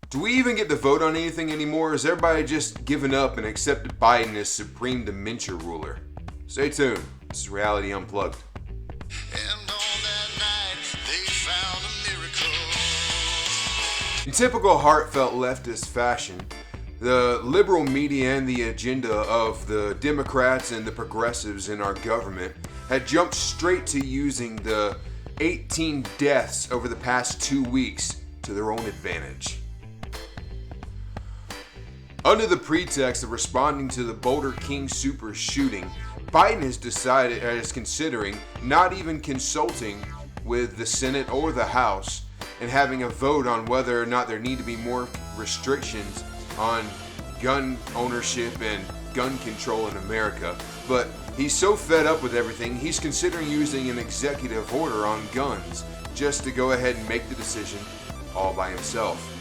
Do we even get to vote on anything anymore? Is everybody just given up and accepted Biden as supreme dementia ruler? Stay tuned. This is Reality Unplugged. And on that night, they found a miracle. In typical heartfelt leftist fashion, the liberal media and the agenda of the Democrats and the progressives in our government had jumped straight to using the 18 deaths over the past 2 weeks to their own advantage. Under the pretext of responding to the Boulder King Super shooting, Biden is considering not even consulting with the Senate or the House and having a vote on whether or not there need to be more restrictions on gun ownership and gun control in America. But he's so fed up with everything, he's considering using an executive order on guns just to go ahead and make the decision all by himself.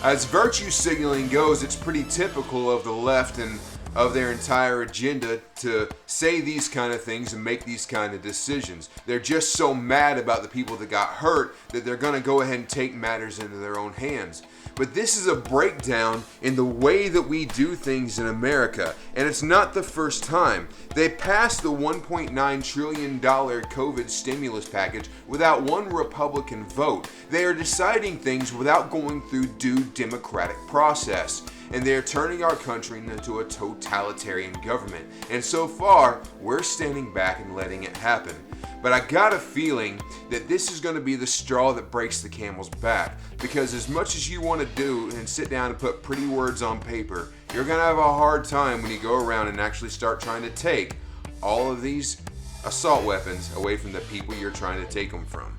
As virtue signaling goes, it's pretty typical of the left and of their entire agenda to say these kind of things and make these kind of decisions. They're just so mad about the people that got hurt that they're going to go ahead and take matters into their own hands. But this is a breakdown in the way that we do things in America, and it's not the first time. They passed the $1.9 trillion COVID stimulus package without one Republican vote. They are deciding things without going through due democratic process, and they are turning our country into a totalitarian government. And so far, we're standing back and letting it happen. But I got a feeling that this is going to be the straw that breaks the camel's back, because as much as you want to do and sit down and put pretty words on paper, you're going to have a hard time when you go around and actually start trying to take all of these assault weapons away from the people you're trying to take them from.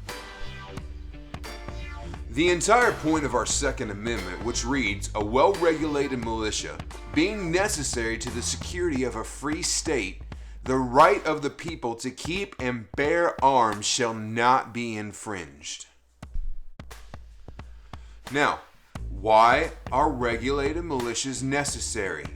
The entire point of our Second Amendment, which reads, a well-regulated militia, being necessary to the security of a free state, the right of the people to keep and bear arms shall not be infringed. Now, why are regulated militias necessary?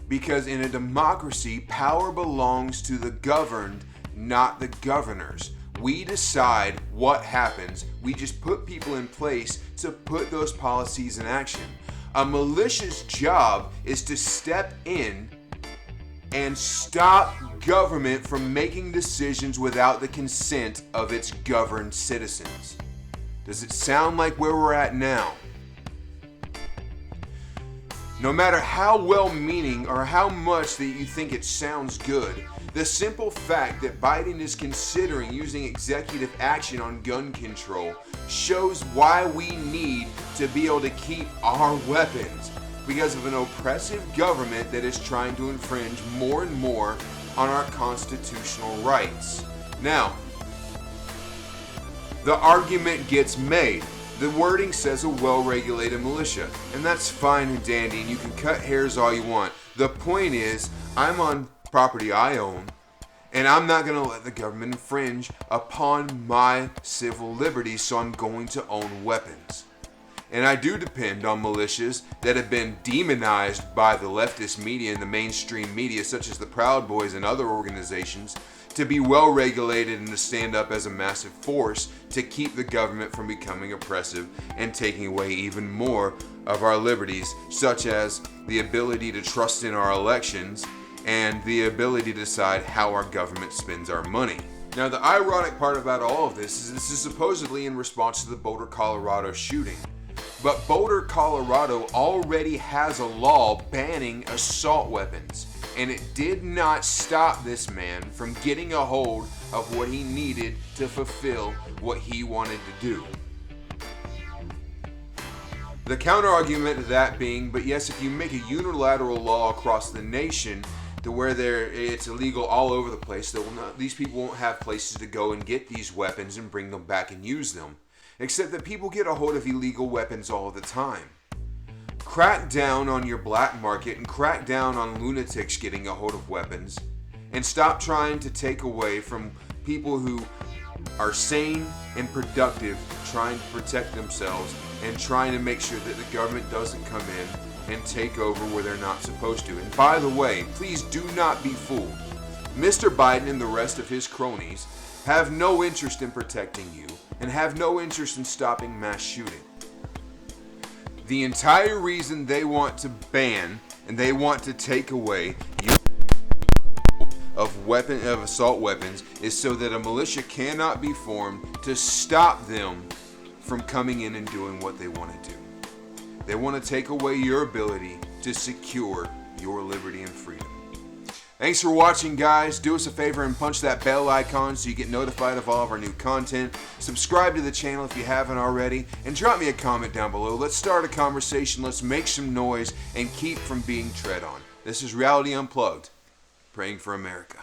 Because in a democracy, power belongs to the governed, not the governors. We decide what happens. We just put people in place to put those policies in action. A militia's job is to step in and stop government from making decisions without the consent of its governed citizens. Does it sound like where we're at now? No matter how well-meaning or how much that you think it sounds good, the simple fact that Biden is considering using executive action on gun control shows why we need to be able to keep our weapons, because of an oppressive government that is trying to infringe more and more on our constitutional rights. Now, the argument gets made. The wording says a well-regulated militia, and that's fine and dandy, and you can cut hairs all you want. The point is, I'm on property I own, and I'm not going to let the government infringe upon my civil liberties, so I'm going to own weapons. And I do depend on militias that have been demonized by the leftist media and the mainstream media, such as the Proud Boys and other organizations, to be well regulated and to stand up as a massive force to keep the government from becoming oppressive and taking away even more of our liberties, such as the ability to trust in our elections and the ability to decide how our government spends our money. Now, the ironic part about all of this is supposedly in response to the Boulder, Colorado shooting. But Boulder, Colorado already has a law banning assault weapons, and it did not stop this man from getting a hold of what he needed to fulfill what he wanted to do. The counter-argument to that being, but yes, if you make a unilateral law across the nation to where it's illegal all over the place, these people won't have places to go and get these weapons and bring them back and use them. Except that people get a hold of illegal weapons all the time. Crack down on your black market and crack down on lunatics getting a hold of weapons, and stop trying to take away from people who are sane and productive, trying to protect themselves and trying to make sure that the government doesn't come in and take over where they're not supposed to. And by the way, please do not be fooled. Mr. Biden and the rest of his cronies have no interest in protecting you and have no interest in stopping mass shooting. The entire reason they want to ban and they want to take away of assault weapons is so that a militia cannot be formed to stop them from coming in and doing what they want to do. They want to take away your ability to secure your liberty and freedom. Thanks for watching, guys. Do us a favor and punch that bell icon so you get notified of all of our new content. Subscribe to the channel if you haven't already, and drop me a comment down below. Let's start a conversation, let's make some noise, and keep from being tread on. This is Reality Unplugged, praying for America.